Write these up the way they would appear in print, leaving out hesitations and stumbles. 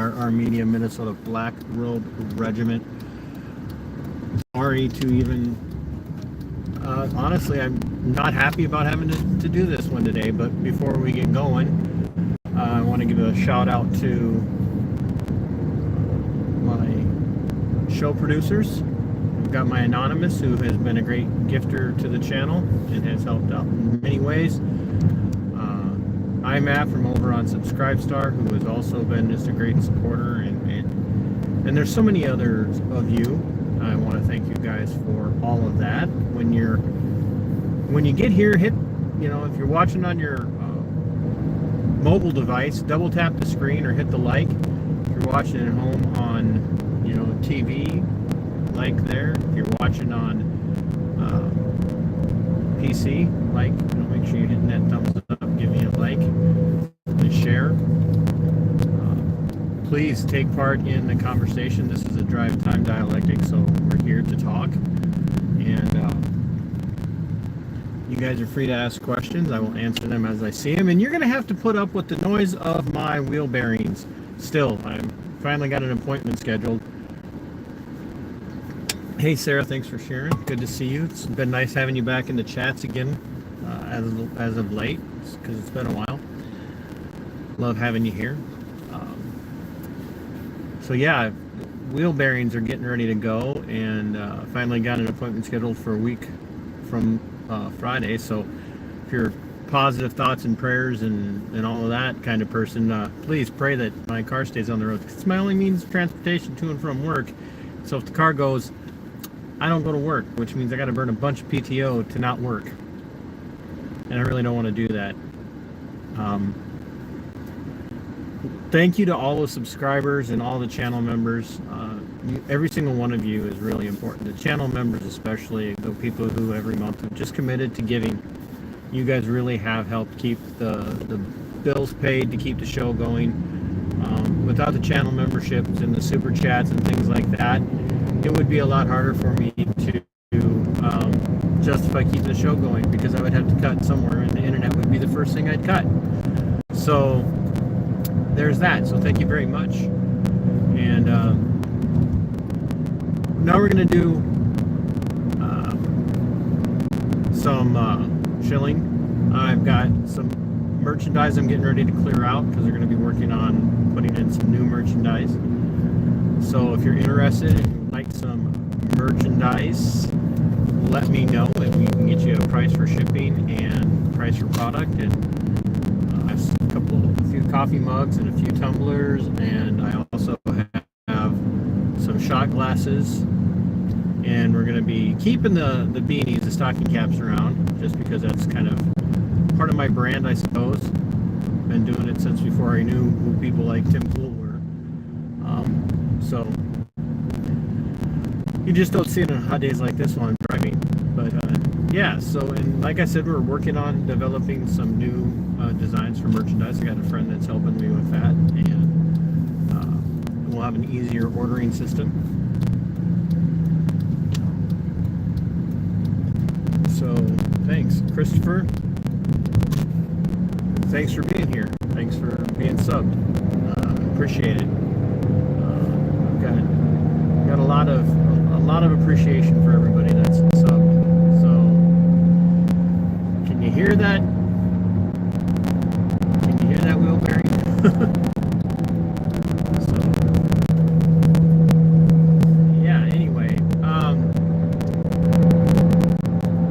our Armenia, Minnesota Black Robe Regiment. Sorry to even, honestly, I'm not happy about having to do this one today, but before we get going, I want to give a shout out to my show producers. We've got my Anonymous, who has been a great gifter to the channel and has helped out in many ways. I'm Matt from over on Subscribestar, who has also been just a great supporter, and there's so many others of you. I want to thank you guys for all of that. When you get here, hit, if you're watching on your mobile device, double tap the screen or hit the like. If you're watching at home on TV, like there. If you're watching on PC, like, make sure you're hitting that thumbs up, give me a like, and share. Please take part in the conversation. This is a drive time dialectic, so we're here to talk. And you guys are free to ask questions. I will answer them as I see them. And you're going to have to put up with the noise of my wheel bearings. Still, I finally got an appointment scheduled. Hey Sarah, thanks for sharing. Good to see you. It's been nice having you back in the chats again as of late, because it's been a while. Love having you here. So yeah, wheel bearings are getting ready to go, and finally got an appointment scheduled for a week from Friday. So if you're positive thoughts and prayers and all of that kind of person, please pray that my car stays on the road. It's my only means of transportation to and from work. So if the car goes, I don't go to work, which means I got to burn a bunch of PTO to not work. And I really don't want to do that. Thank you to all the subscribers and all the channel members. Every single one of you is really important. The channel members especially, the people who every month have just committed to giving. You guys really have helped keep the bills paid, to keep the show going. Without the channel memberships and the super chats and things like that, it would be a lot harder for me to justify keeping the show going, because I would have to cut somewhere, and the internet would be the first thing I'd cut. So there's that. So thank you very much. And now we're going to do some shilling. I've got some merchandise I'm getting ready to clear out, because we're going to be working on putting in some new merchandise. So if you're interested, if you'd like some merchandise, let me know, and we can get you a price for shipping and price for product. And I have a few coffee mugs and a few tumblers, and I also have some shot glasses. And we're going to be keeping the beanies, the stocking caps around, just because that's kind of part of my brand, I suppose. Been doing it since before I knew who people like Tim Pool were. So you just don't see it on hot days like this while I'm driving. But yeah, so, and like I said, we're working on developing some new designs for merchandise. I got a friend that's helping me with that, and we'll have an easier ordering system. So thanks, Christopher. Thanks for being here. Thanks for being subbed. Appreciate it. Got a lot of appreciation for everybody that's subbed. So can you hear that? Can you hear that wheel bearing? So yeah. Anyway,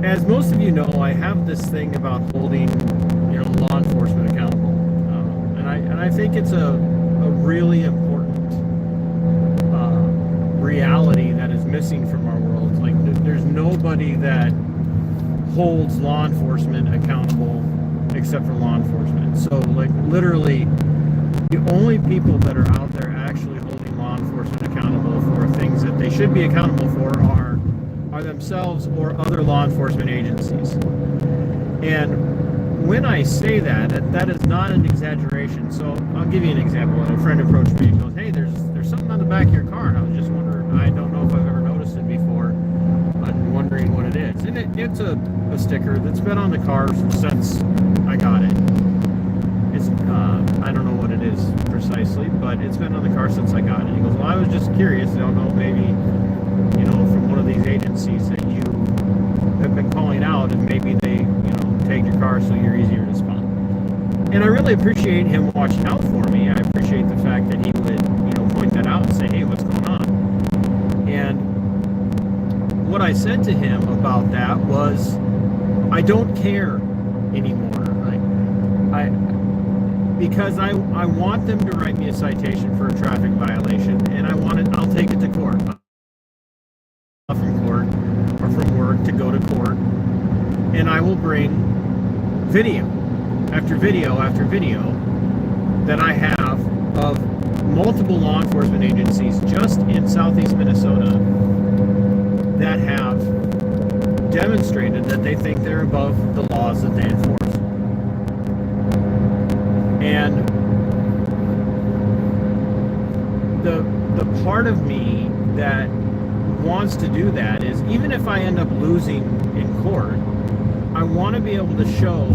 as most of you know, I have this thing about holding law enforcement accountable, and I think it's a really important reality that is missing from our world. It's like there's nobody that holds law enforcement accountable except for law enforcement. So like literally the only people that are out there actually holding law enforcement accountable for things that they should be accountable for are themselves or other law enforcement agencies. And when I say that, that is not an exaggeration. So I'll give you an example. A friend approached me and goes, hey, there's something on the back of your car, and I was just wondering, I don't know if I've ever noticed it before. I'm wondering what it is. And it's a sticker that's been on the car since I got it. It's I don't know what it is precisely. precisely, but it's been on the car since I got it. He goes, well, I was just curious. I don't know, maybe, from one of these agencies that you have been calling out, and maybe they, take your car so you're easier to spot. And I really appreciate him watching out for me. I appreciate the fact that he would, point that out and say, hey, what's going on? And what I said to him about that was, I don't care anymore. Because I want them to write me a citation for a traffic violation, and I'll take it to court. From court or from work to go to court, and I will bring video after video after video that I have of multiple law enforcement agencies just in southeast Minnesota that have demonstrated that they think they're above the laws that they enforce. And the part of me that wants to do that is, even if I end up losing in court, I want to be able to show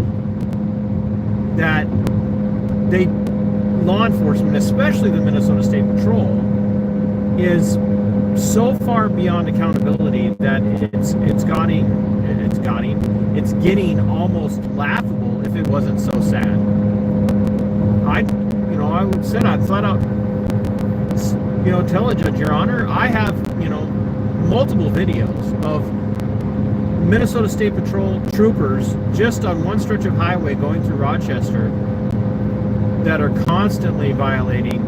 that law enforcement, especially the Minnesota State Patrol, is so far beyond accountability that it's getting almost laughable if it wasn't so sad. I would say I'd flat out, tell a judge, Your Honor, I have, multiple videos of Minnesota State Patrol troopers just on one stretch of highway going through Rochester that are constantly violating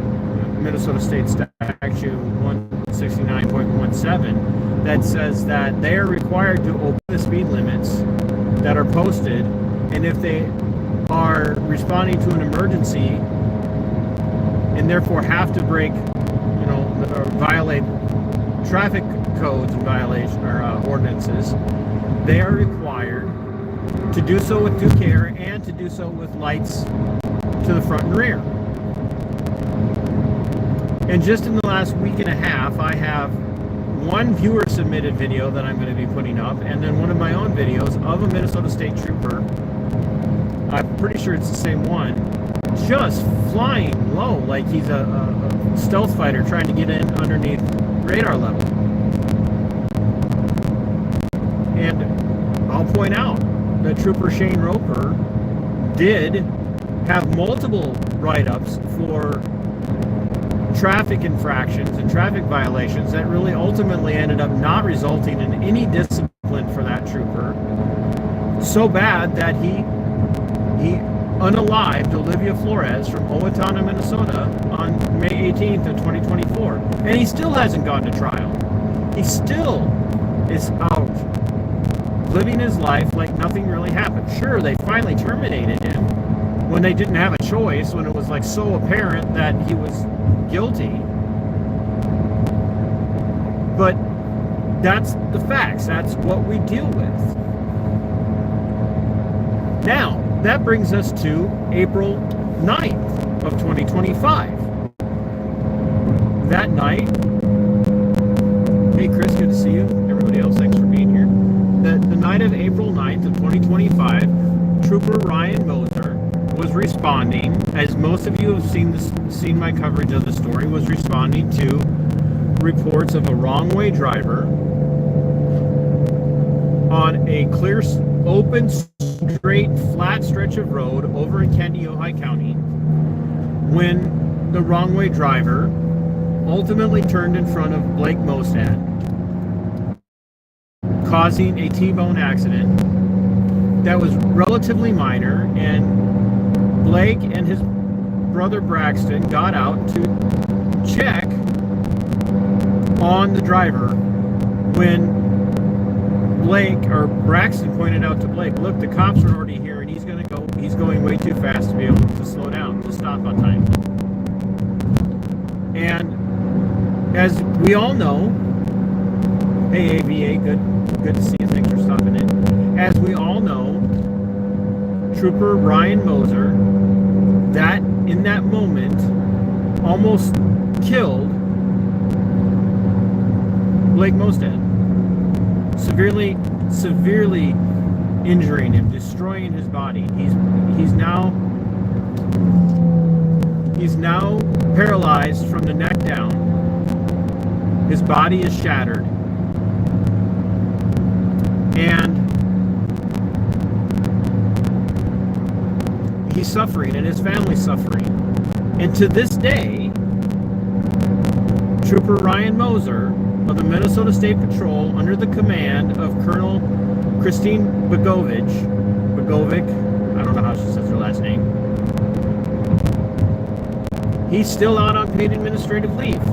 Minnesota State Statute 169.17 that says that they are required to obey the speed limits that are posted, and if they are responding to an emergency and therefore have to break, or violate traffic codes and violation or ordinances, they are required to do so with due care and to do so with lights to the front and rear. And just in the last week and a half, I have one viewer submitted video that I'm going to be putting up, and then one of my own videos of a Minnesota State Trooper. I'm pretty sure it's the same one, just flying low like he's a stealth fighter trying to get in underneath radar level. And I'll point out that Trooper Shane Roper did have multiple write-ups for traffic infractions and traffic violations that really ultimately ended up not resulting in any discipline for that trooper. So bad that he unalived Olivia Flores from Owatonna, Minnesota on May 18th of 2024. And he still hasn't gone to trial. He still is out living his life like nothing really happened. Sure, they finally terminated him when they didn't have a choice, when it was like so apparent that he was guilty. But that's the facts. That's what we deal with. Now, that brings us to April 9th of 2025. That night, hey Chris, good to see you. Everybody else, thanks for being here. The night of April 9th of 2025, Trooper Ryan Moeser was responding, as most of you have seen my coverage of the story, was responding to reports of a wrong-way driver on a clear, open, straight, flat stretch of road over in Kandiyohi County, when the wrong-way driver ultimately turned in front of Blayke Mostad, causing a T-bone accident that was relatively minor, and Blayke and his brother Braxton got out to check on the driver when Braxton pointed out to Blayke, look, the cops are already here and he's going way too fast to be able to slow down, to stop on time. And as we all know, hey AVA, good to see you, thanks for stopping in. As we all know, Trooper Ryan Moeser, that in that moment almost killed Blayke Mostad, severely injuring him, destroying his body. He's now He's now paralyzed from the neck down. His body is shattered. And he's suffering, and his family's suffering. And to this day, Trooper Ryan Moeser of the Minnesota State Patrol, under the command of Colonel Kathryn M, I don't know how she says her last name, he's still out on paid administrative leave.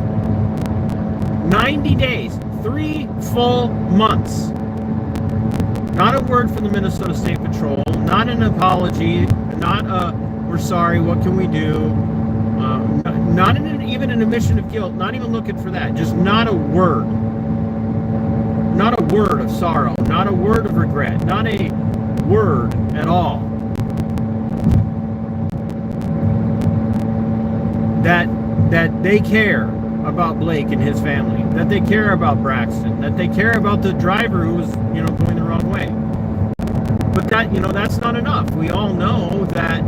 90 days, 3 full months. Not a word from the Minnesota State Patrol, not an apology, not a, we're sorry, what can we do? Not even an admission of guilt, not even looking for that, just not a word. Not a word of sorrow, not a word of regret, not a word at all. That they care about Blayke and his family, that they care about Braxton, that they care about the driver who was, going the wrong way. But that, that's not enough. We all know that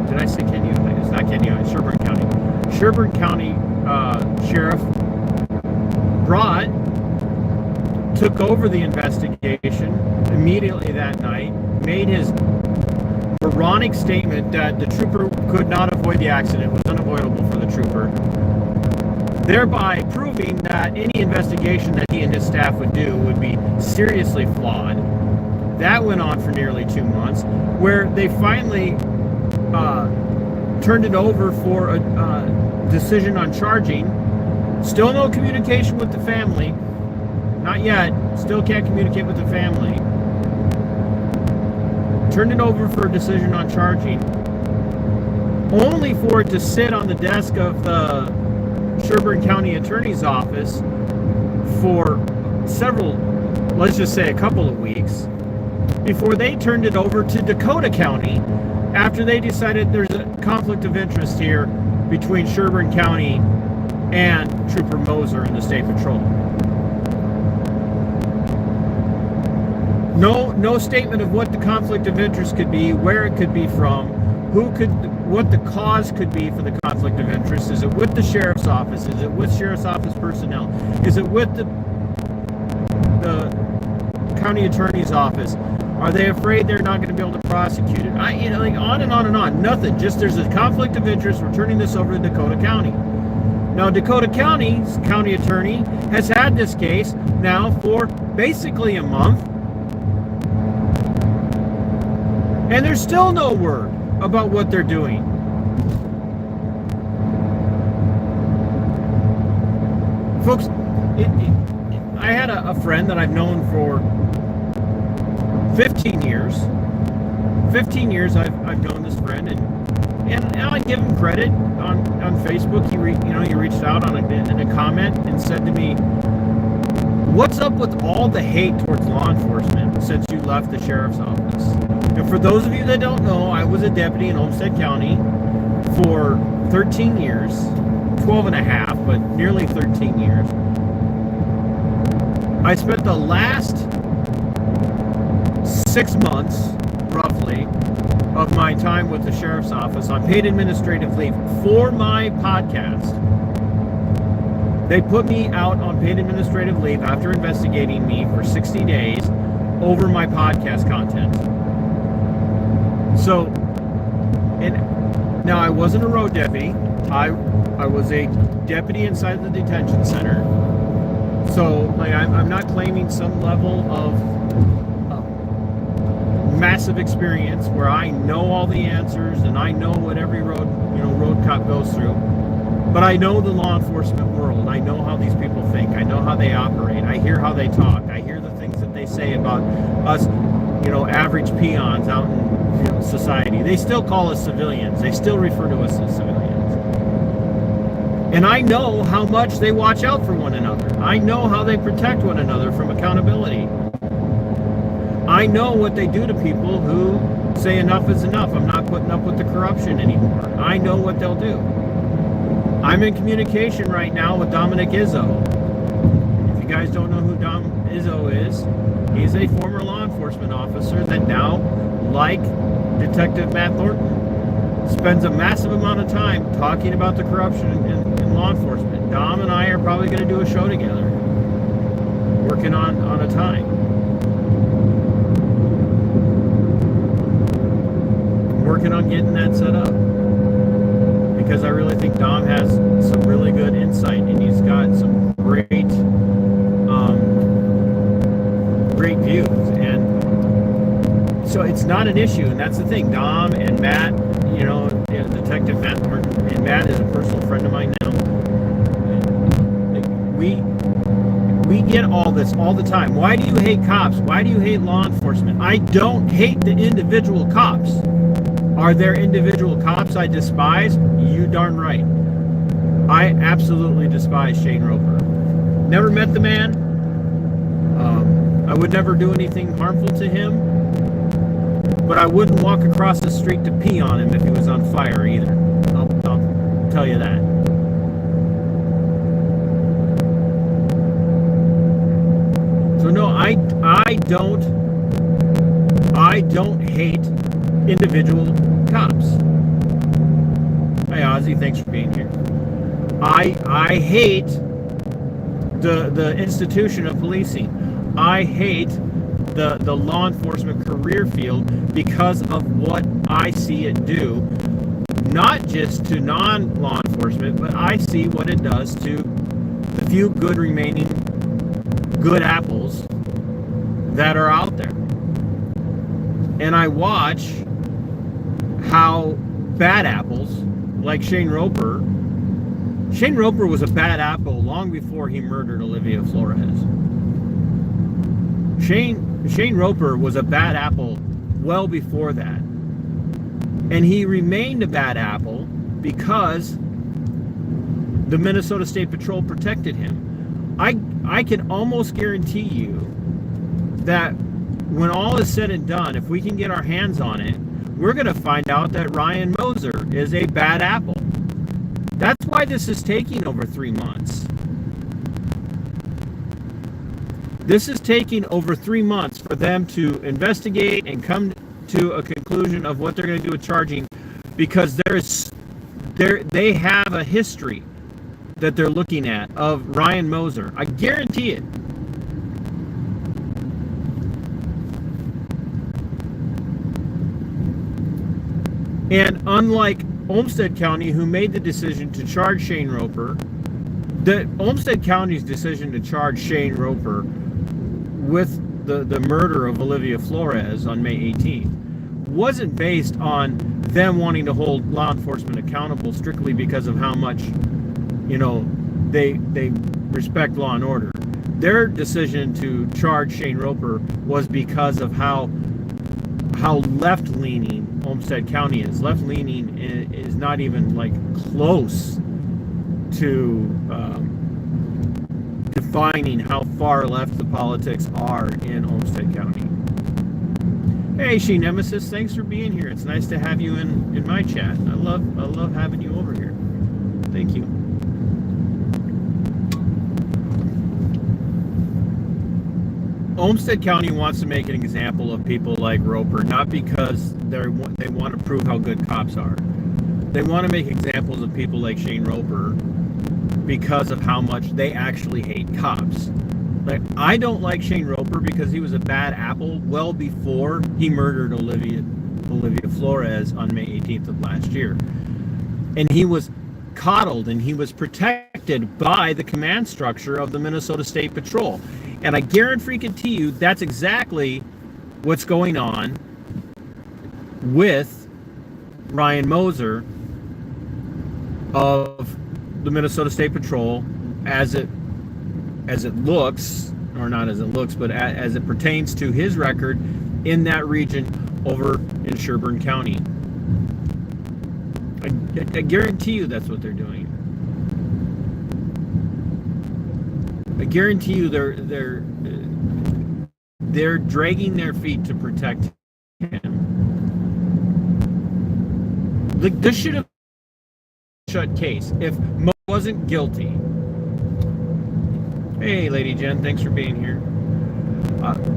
did I say Kenya? It's not Kenya, it's Sherburne County. Sherburne County Sheriff Brott took over the investigation immediately that night, made his moronic statement that the trooper could not avoid the accident, was unavoidable for the trooper, thereby proving that any investigation that he and his staff would do would be seriously flawed. That went on for nearly 2 months, where they finally turned it over for a decision on charging. Still no communication with the family. Not yet. Still can't communicate with the family. Turned it over for a decision on charging, only for it to sit on the desk of the Sherburne County Attorney's office for several, let's just say a couple of weeks, before they turned it over to Dakota County after they decided there's a conflict of interest here between Sherburne County and Trooper Moeser and the State Patrol. No statement of what the conflict of interest could be, where it could be from, what the cause could be for the conflict of interest. Is it with the sheriff's office? Is it with sheriff's office personnel? Is it with the county attorney's office? Are they afraid they're not going to be able to prosecute it? On and on and on. Nothing. Just there's a conflict of interest. We're turning this over to Dakota County. Now, Dakota County's county attorney has had this case now for basically a month. And there's still no word about what they're doing. Folks, I had a friend that I've known for 15 years. 15 years I've known this friend, and I give him credit on Facebook. He reached out in a comment and said to me, "What's up with all the hate towards law enforcement since you left the sheriff's office?" And for those of you that don't know, I was a deputy in Olmsted County for 13 years, 12 and a half, but nearly 13 years. I spent the last 6 months, roughly, of my time with the sheriff's office on paid administrative leave for my podcast. They put me out on paid administrative leave after investigating me for 60 days over my podcast content. So, and now I wasn't a road deputy. I was a deputy inside the detention center. So, I'm not claiming some level of massive experience where I know all the answers and I know what every road cop goes through. But I know the law enforcement world. I know how these people think. I know how they operate. I hear how they talk. I hear the things that they say about us, average peons out in society. They still call us civilians. They still refer to us as civilians. And I know how much they watch out for one another. I know how they protect one another from accountability. I know what they do to people who say enough is enough. I'm not putting up with the corruption anymore. I know what they'll do. I'm in communication right now with Dominic Izzo. If you guys don't know who Dom Izzo is, he's a former law enforcement officer that now, like Detective Matt Thornton, spends a massive amount of time talking about the corruption in law enforcement. Dom and I are probably going to do a show together, working on a time. Working on getting that set up, because I really think Dom has some really good insight, and he's got some great views, and so it's not an issue. And that's the thing. Dom and Matt, Detective Matt, and Matt is a personal friend of mine now. We get all this all the time. Why do you hate cops? Why do you hate law enforcement? I don't hate the individual cops. Are there individual cops I despise? You darn right. I absolutely despise Shane Roper. Never met the man. I would never do anything harmful to him. But I wouldn't walk across the street to pee on him if he was on fire either. I'll tell you that. So no, I don't hate individual cops. Hey Ozzy, thanks for being here. I hate the institution of policing. I hate the law enforcement career field because of what I see it do, not just to non-law enforcement, but I see what it does to the few good remaining good apples that are out there. And I watch how bad apples, like Shane Roper was a bad apple long before he murdered Olivia Flores. Shane Roper was a bad apple well before that. And he remained a bad apple because the Minnesota State Patrol protected him. I can almost guarantee you that when all is said and done, if we can get our hands on it, we're going to find out that Ryan Moeser is a bad apple. That's why this is taking over 3 months. This is taking over 3 months for them to investigate and come to a conclusion of what they're going to do with charging, because they have a history that they're looking at of Ryan Moeser. I guarantee it. And unlike Olmsted County, who made the decision to charge Shane Roper, the Olmsted County's decision to charge Shane Roper with the murder of Olivia Flores on May 18th wasn't based on them wanting to hold law enforcement accountable strictly because of how much, they respect law and order. Their decision to charge Shane Roper was because of how left-leaning Olmsted County is. Left-leaning is not even like close to defining how far left the politics are in Olmsted County. Hey, She Nemesis, thanks for being here. It's nice to have you in my chat. I love having you over here. Thank you. Olmsted County wants to make an example of people like Roper, not because they want to prove how good cops are. They want to make examples of people like Shane Roper because of how much they actually hate cops. Like, I don't like Shane Roper because he was a bad apple well before he murdered Olivia Flores on May 18th of last year. And he was coddled and he was protected by the command structure of the Minnesota State Patrol. And I guarantee you that's exactly what's going on with Ryan Moeser of the Minnesota State Patrol as it looks, or not as it looks, but as it pertains to his record in that region over in Sherburne County. I guarantee you that's what they're doing. I guarantee you they're dragging their feet to protect him. Like, this should have been a shut case if Mo wasn't guilty. Hey, Lady Jen, thanks for being here.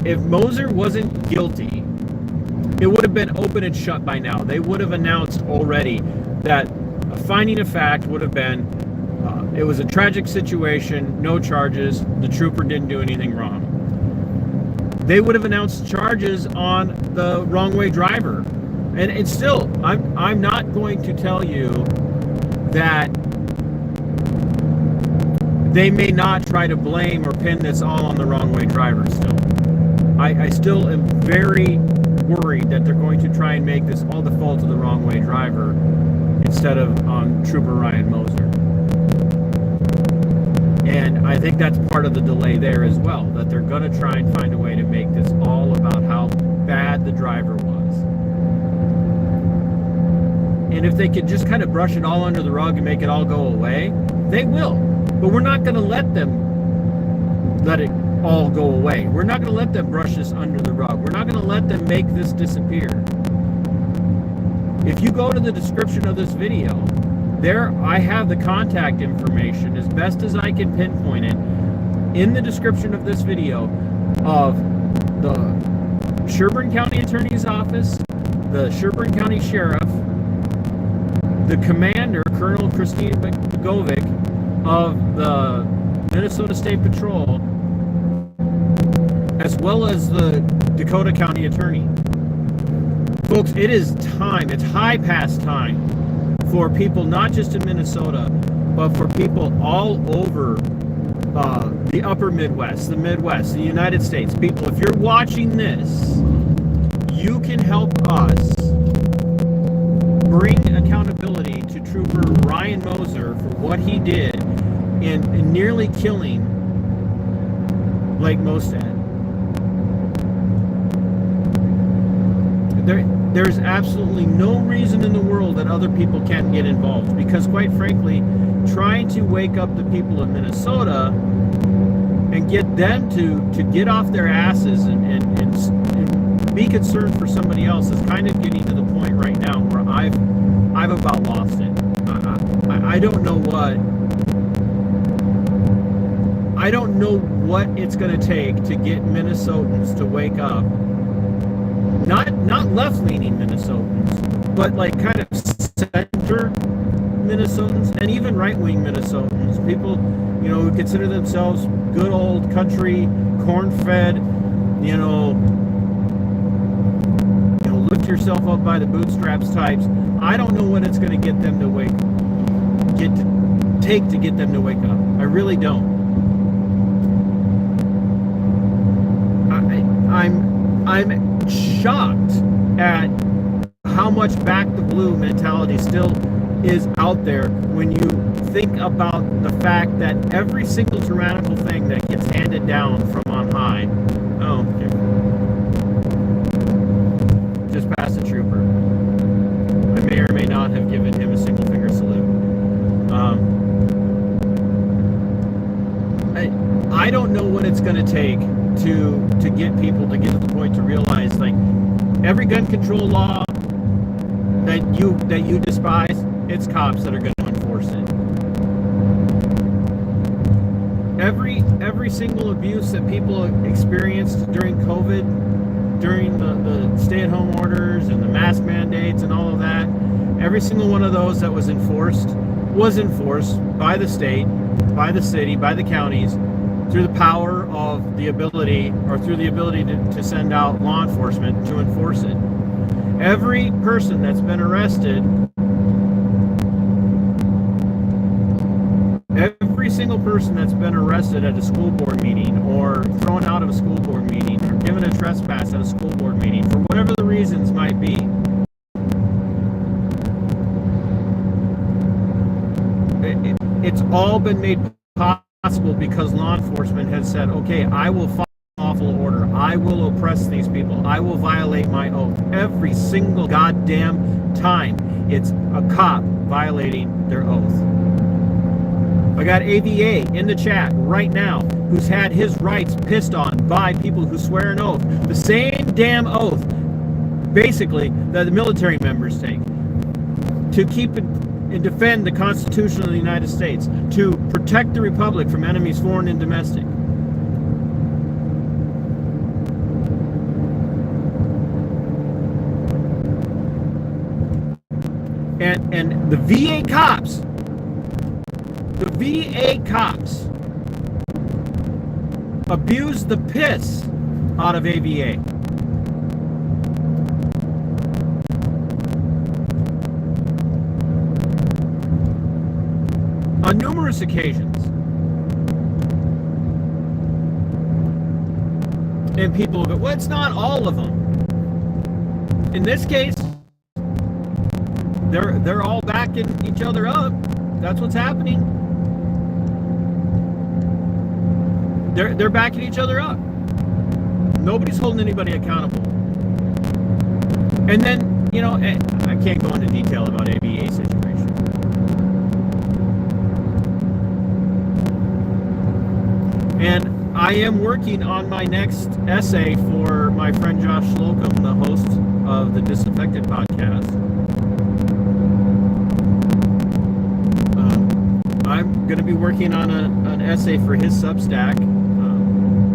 If Moeser wasn't guilty, it would have been open and shut by now. They would have announced already that a finding of fact would have been, it was a tragic situation, no charges, the trooper didn't do anything wrong. They would have announced charges on the wrong way driver. And still, I'm not going to tell you that they may not try to blame or pin this all on the wrong way driver still. I still am very worried that they're going to try and make this all the fault of the wrong way driver instead of on Trooper Ryan Moeser. And I think that's part of the delay there as well, that they're going to try and find a way to make this all about how bad the driver was. And if they could just kind of brush it all under the rug and make it all go away, they will. But we're not going to let them let it all go away. We're not going to let them brush this under the rug. We're not going to let them make this disappear. If you go to the description of this video, there I have the contact information as best as I can pinpoint it in the description of this video of the Sherburne County Attorney's Office, the Sherburne County Sheriff, the Commander, Colonel Christina.bogojevic of the Minnesota State Patrol, as well as the Dakota County Attorney. Folks, it is time, it's high past time for people not just in Minnesota, but for people all over the upper Midwest, the Midwest, the United States. People, if you're watching this, you can help us bring accountability to Trooper Ryan Moeser for what he did in nearly killing Blayke Mostad. There's absolutely no reason in the world that other people can't get involved, because quite frankly, trying to wake up the people of Minnesota and get them to get off their asses and be concerned for somebody else is kind of getting to the point right now where I've about lost it. I don't know what it's going to take to get Minnesotans to wake up. Not left-leaning Minnesotans, but like kind of center Minnesotans and even right-wing Minnesotans. People, who consider themselves good old country, corn-fed, lift yourself up by the bootstraps types. I don't know what it's going to get them to take to get them to wake up. I really don't. I'm shocked at how much back the blue mentality still is out there when you think about the fact that every single tyrannical thing that gets handed down from on high. Oh, okay. Just past the trooper. I may or may not have given him a single finger salute. I don't know what it's going to take to get people to get to the point to realize, like, every gun control law that you despise, it's cops that are going to enforce it. Every single abuse that people experienced during COVID, during the stay-at-home orders and the mask mandates and all of that, every single one of those that was enforced by the state, by the city, by the counties, through the power of the ability, or through the ability to send out law enforcement to enforce it. Every person that's been arrested, every single person that's been arrested at a school board meeting, or thrown out of a school board meeting, or given a trespass at a school board meeting, for whatever the reasons might be, it's all been made possible because law enforcement has said, okay, I will follow lawful order. I will oppress these people. I will violate my oath. Every single goddamn time it's a cop violating their oath. I got AVA in the chat right now who's had his rights pissed on by people who swear an oath. The same damn oath, basically, that the military members take to keep it and defend the Constitution of the United States, to protect the Republic from enemies foreign and domestic. And the VA cops abused the piss out of AVA. On numerous occasions. And people go, well, it's not all of them. In this case, they're all backing each other up. That's what's happening. They're backing each other up. Nobody's holding anybody accountable. And then, you know, I can't go into detail about ABA situation. And I am working on my next essay for my friend Josh Slocum, the host of the Disaffected podcast. I'm going to be working on an essay for his Substack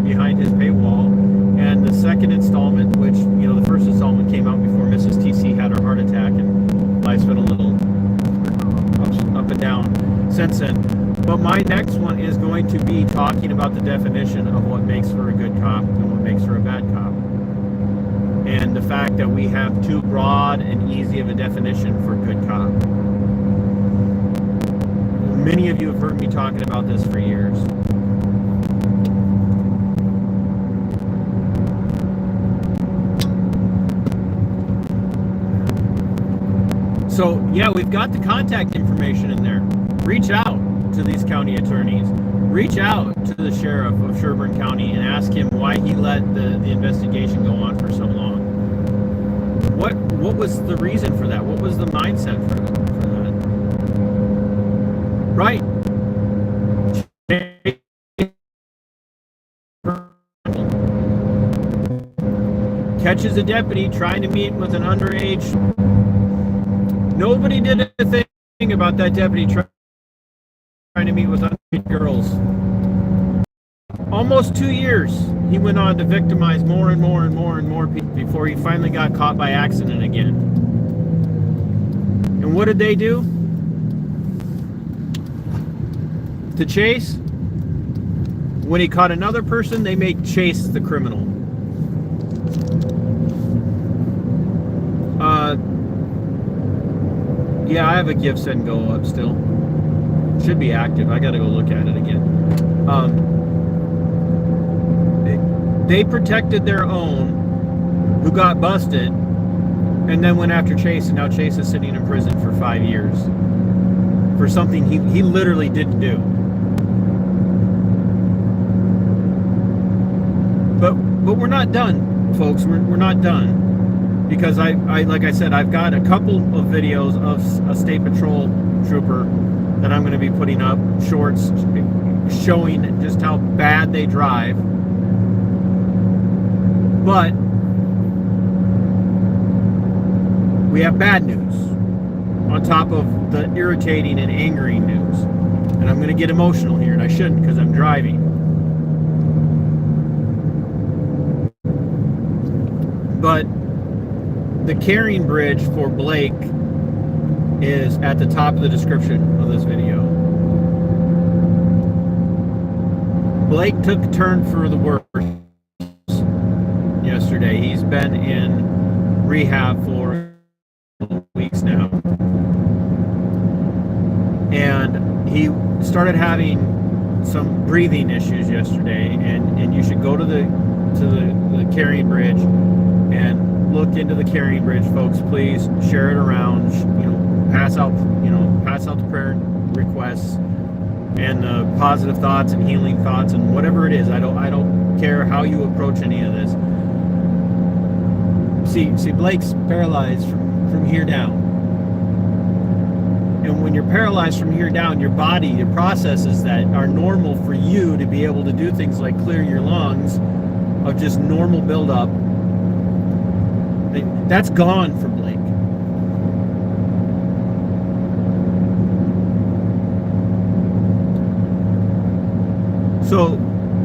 behind his paywall. And the second installment, which, you know, the first installment came out before Mrs. TC had her heart attack, and life's been a little up and down since then. But my next one is going to be talking about the definition of what makes for a good cop and what makes for a bad cop. And the fact that we have too broad and easy of a definition for good cop. Many of you have heard me talking about this for years. So, yeah, we've got the contact information in there. Reach out to these county attorneys. Reach out to the sheriff of Sherburne County and ask him why he let the investigation go on for so long. What was the reason for that? What was the mindset for that? Right. Catches a deputy trying to meet with an underage. Nobody did a thing about that deputy trying to meet with underage girls. Almost 2 years he went on to victimize more and more and more and more people before he finally got caught by accident again. And what did they do? To chase, when he caught another person, they made chase the criminal. Yeah, I have a give, send, go up still. Should be active. I gotta go look at it again. They protected their own, who got busted, and then went after Chase, and now Chase is sitting in prison for 5 years for something he literally didn't do. But we're not done, folks. We're not done. Because I like I said, I've got a couple of videos of a state patrol trooper that I'm going to be putting up, shorts showing just how bad they drive. But we have bad news on top of the irritating and angering news. And I'm going to get emotional here, and I shouldn't because I'm driving. But the carrying bridge for Blayke is at the top of the description of this video. Blayke took a turn for the worse yesterday. He's been in rehab for weeks now. And he started having some breathing issues yesterday, and you should go to the carrying bridge and look into the carrying bridge, folks. Please share it around. Pass out the prayer requests and the positive thoughts and healing thoughts and whatever it is. I don't care how you approach any of this. See, Blayke's paralyzed from here down. And when you're paralyzed from here down, your body, your processes that are normal for you to be able to do things like clear your lungs of just normal buildup, that's gone for Blayke. So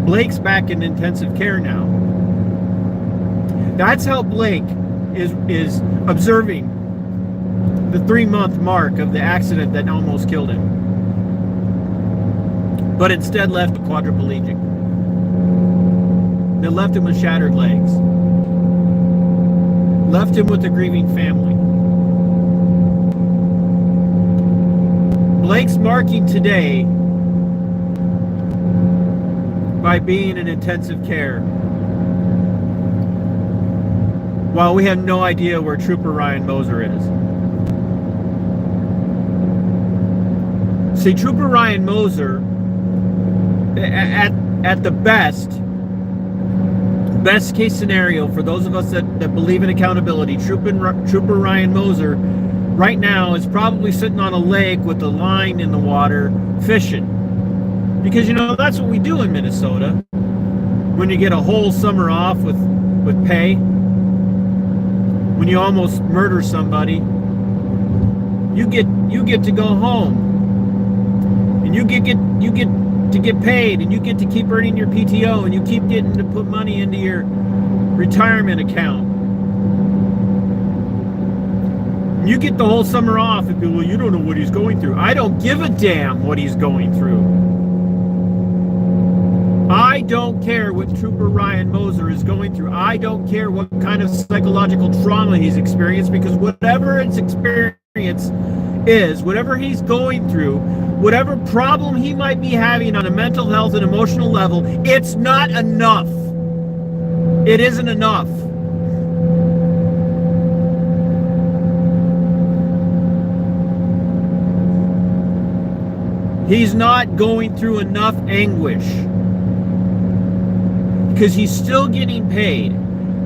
Blayke's back in intensive care now. That's how Blayke is observing the 3-month mark of the accident that almost killed him, but instead left a quadriplegic. That left him with shattered legs. Left him with a grieving family. Blayke's marking today by being in intensive care, while we have no idea where Trooper Ryan Moeser is. See, Trooper Ryan Moeser, at the best case scenario for those of us that believe in accountability, Trooper Ryan Moeser right now is probably sitting on a lake with a line in the water fishing. Because, you know, that's what we do in Minnesota. When you get a whole summer off with pay, when you almost murder somebody, you get to go home, and you get to get paid, and you get to keep earning your PTO, and you keep getting to put money into your retirement account. And you get the whole summer off, and people, well, you don't know what he's going through. I don't give a damn what he's going through. I don't care what Trooper Ryan Moeser is going through. I don't care what kind of psychological trauma he's experienced, because whatever his experience is, whatever he's going through, whatever problem he might be having on a mental health and emotional level, it's not enough. It isn't enough. He's not going through enough anguish. Because he's still getting paid.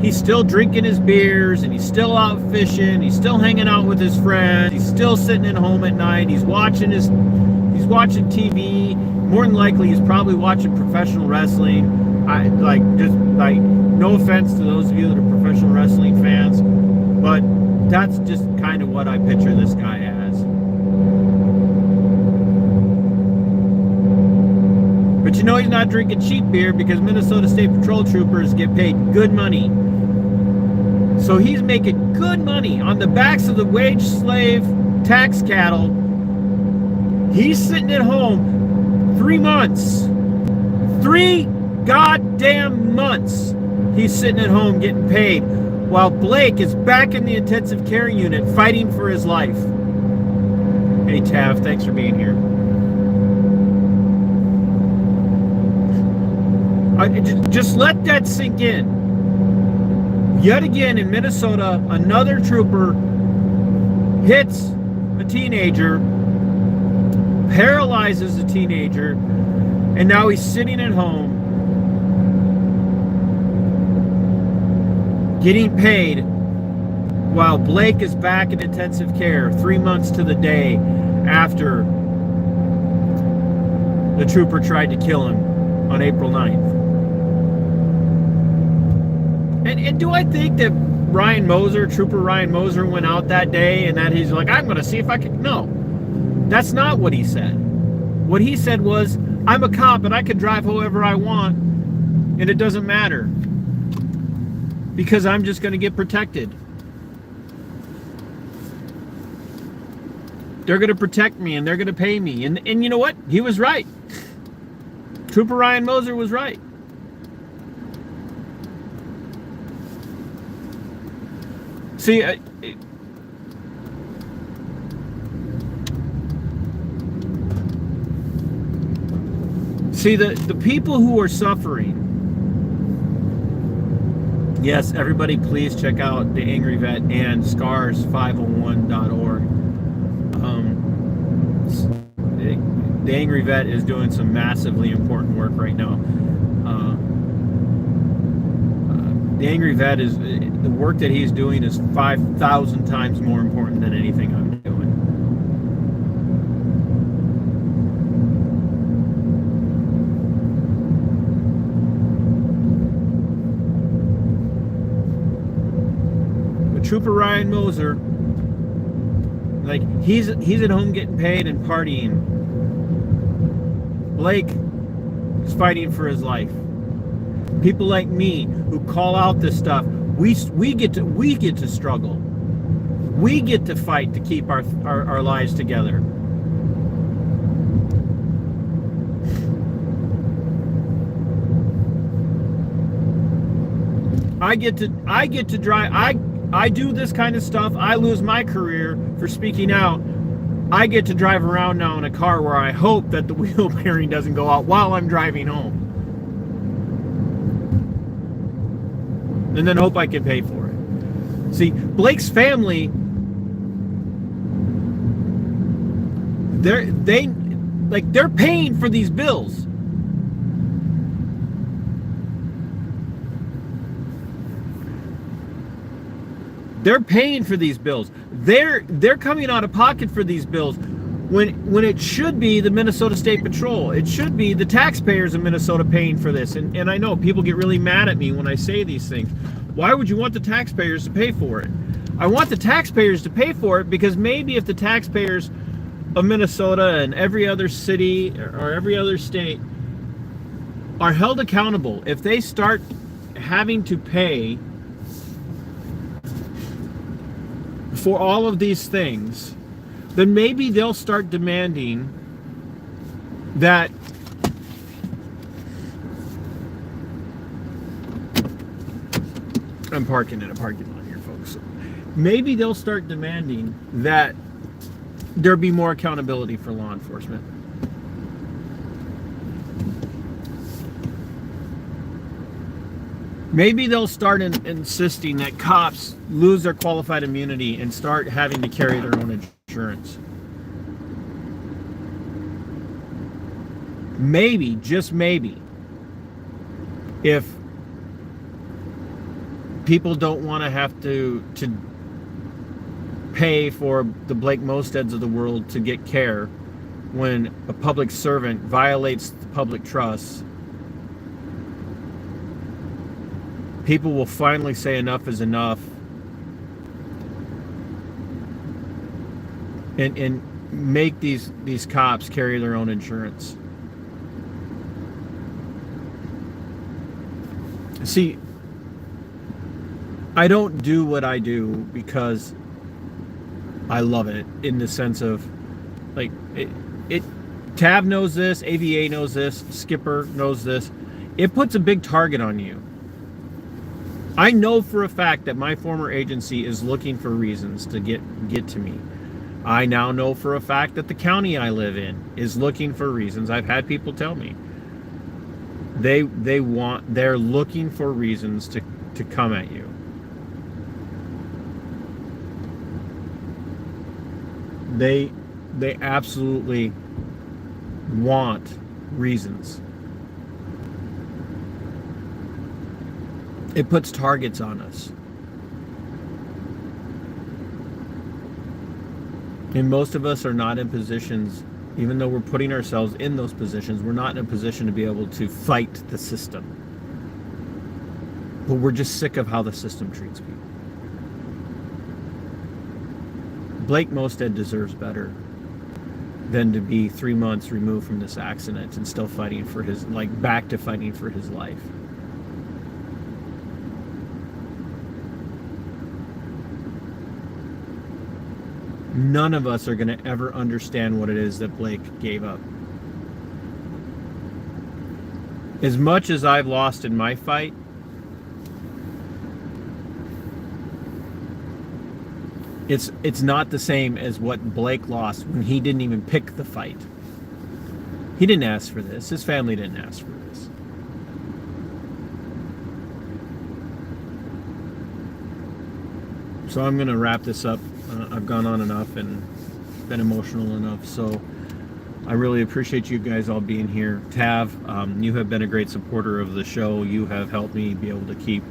He's still drinking his beers, and he's still out fishing. He's still hanging out with his friends. He's still sitting at home at night. He's watching TV. More than likely, he's probably watching professional wrestling. No offense to those of you that are professional wrestling fans, but that's just kind of what I picture this guy as. But you know he's not drinking cheap beer, because Minnesota State Patrol troopers get paid good money. So he's making good money on the backs of the wage slave tax cattle. He's sitting at home 3 months. 3 goddamn months he's sitting at home getting paid, while Blayke is back in the intensive care unit fighting for his life. Hey Tav, thanks for being here. Just let that sink in. Yet again in Minnesota, another trooper hits a teenager, paralyzes a teenager, and now he's sitting at home getting paid, while Blayke is back in intensive care 3 months to the day after the trooper tried to kill him on April 9th. And do I think that Trooper Ryan Moeser went out that day and that he's like, I'm going to see if I can... No, that's not what he said. What he said was, I'm a cop and I can drive however I want, and it doesn't matter, because I'm just going to get protected. They're going to protect me, and they're going to pay me. And you know what? He was right. Trooper Ryan Moeser was right. See, the people who are suffering. Yes, everybody, please check out The Angry Vet and scars501.org. The Angry Vet is doing some massively important work right now. The Angry Vet is, the work that he's doing is 5,000 times more important than anything I'm doing. But Trooper Ryan Moeser, like, he's at home getting paid and partying. Blayke is fighting for his life. People like me who call out this stuff, we get to struggle. We get to fight to keep our lives together. I get to drive. I do this kind of stuff. I lose my career for speaking out. I get to drive around now in a car where I hope that the wheel bearing doesn't go out while I'm driving home. And then hope I can pay for it. See, Blayke's family, they're paying for these bills. They're paying for these bills. They're coming out of pocket for these bills when it should be the Minnesota State Patrol. It should be the taxpayers of Minnesota paying for this. And I know people get really mad at me when I say these things. Why would you want the taxpayers to pay for it? I want the taxpayers to pay for it because maybe if the taxpayers of Minnesota and every other city or every other state are held accountable, if they start having to pay for all of these things, then maybe they'll start demanding that I'm parking in a parking lot here, folks. Maybe they'll start demanding that there be more accountability for law enforcement. Maybe they'll start insisting that cops lose their qualified immunity and start having to carry their own insurance. Maybe, just maybe, if people don't want to have to pay for the Blayke Mosteds of the world to get care when a public servant violates the public trust, people will finally say enough is enough and make these cops carry their own insurance. See, I don't do what I do because I love it, in the sense of, like, Tab knows this, AVA knows this, Skipper knows this. It puts a big target on you. I know for a fact that my former agency is looking for reasons to get to me. I now know for a fact that the county I live in is looking for reasons. I've had people tell me they're looking for reasons to come at you. They absolutely want reasons. It puts targets on us. And most of us are not in positions, even though we're putting ourselves in those positions, we're not in a position to be able to fight the system. But we're just sick of how the system treats people. Blayke Mosted deserves better than to be 3 months removed from this accident and still fighting for his, back to fighting for his life. None of us are going to ever understand what it is that Blayke gave up. As much as I've lost in my fight, it's not the same as what Blayke lost when he didn't even pick the fight. He didn't ask for this. His family didn't ask for this. So I'm going to wrap this up. I've gone on enough and been emotional enough. So I really appreciate you guys all being here. Tav, you have been a great supporter of the show. You have helped me be able to keep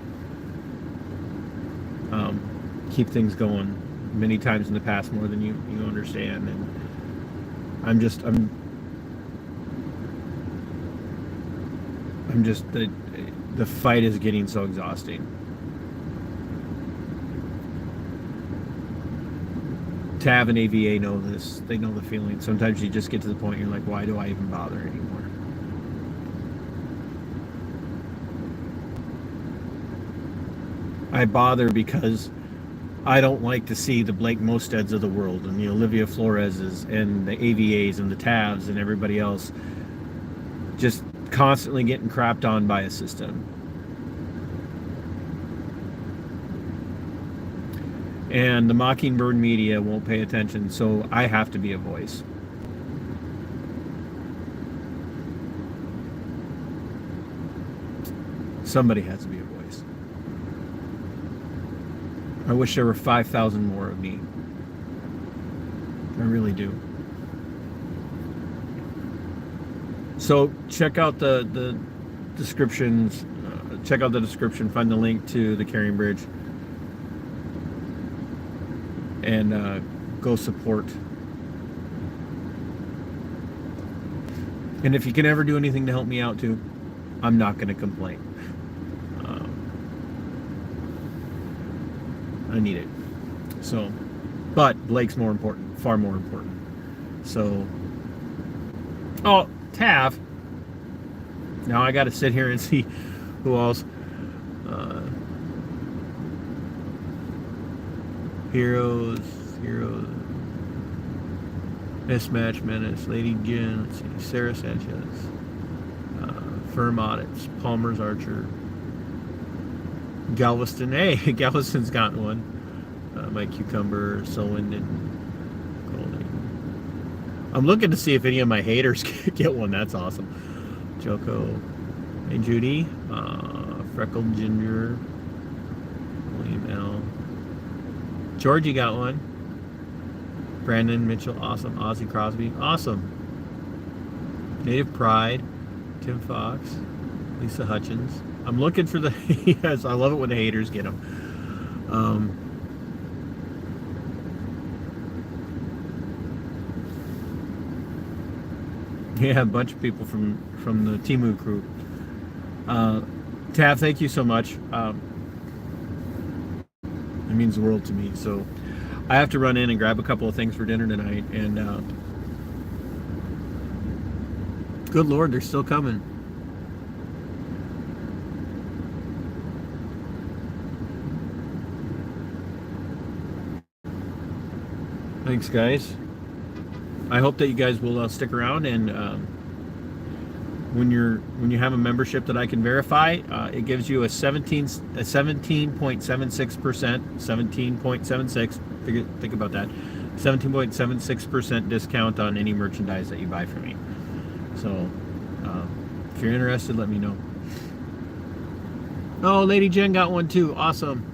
things going many times in the past, more than you understand. And I'm just the fight is getting so exhausting. Tav and AVA know this. They know the feeling. Sometimes you just get to the point you're like, why do I even bother anymore? I bother because I don't like to see the Blayke Mosteds of the world and the Olivia Floreses and the AVAs and the Tavs and everybody else just constantly getting crapped on by a system. And the Mockingbird media won't pay attention, so I have to be a voice. Somebody has to be a voice. I wish there were 5,000 more of me. I really do. So check out the descriptions. Check out the description. Find the link to the Carrying Bridge, and go support. And if you can ever do anything to help me out too, I'm not going to complain. I need it. So, but Blayke's more important, far more important. So, oh, Tav. Now I got to sit here and see who else. Heroes, Mismatch Menace, Lady Jen, let's see, Sarah Sanchez, Firm Audits, Palmer's Archer, Galveston. Hey, Galveston's got one. My Cucumber, Selwyn, and Golding. I'm looking to see if any of my haters get one. That's awesome. Joko, hey Judy, Freckled Ginger, William L. Georgie got one. Brandon Mitchell, awesome. Ozzy Crosby, awesome. Native Pride, Tim Fox, Lisa Hutchins. I'm looking for the yes, I love it when the haters get them. Yeah, a bunch of people from the Timu crew. Tav, thank you so much. It means the world to me. So I have to run in and grab a couple of things for dinner tonight, and good Lord, they're still coming. Thanks, guys. I hope that you guys will stick around, and when you have a membership that I can verify, it gives you a 17.76%, 17.76. Think about that, 17.76% discount on any merchandise that you buy from me. So if you're interested, let me know. Oh, Lady Jen got one too. Awesome.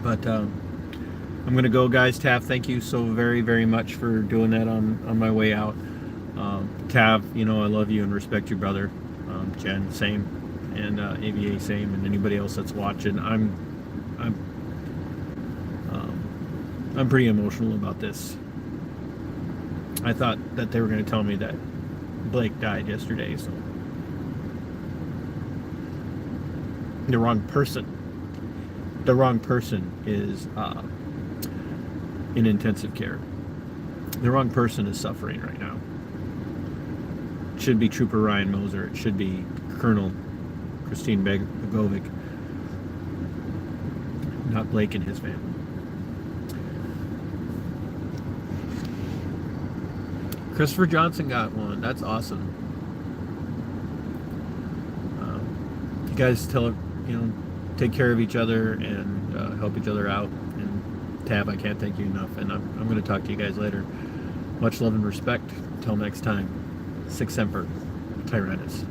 But I'm gonna go, guys. Tav, thank you so very, very much for doing that on my way out. Tav, you know I love you and respect you, brother. Jen, same, and AVA, same, and anybody else that's watching. I'm pretty emotional about this. I thought that they were going to tell me that Blayke died yesterday, so the wrong person. The wrong person is in intensive care. The wrong person is suffering right now. It should be Trooper Ryan Moeser. It should be Colonel Christina .bogojevic, not Blayke and his family. Christopher Johnson got one. That's awesome. You guys take care of each other and help each other out. And Tab, I can't thank you enough. And I'm going to talk to you guys later. Much love and respect. Until next time. Sic Semper Tyrannis.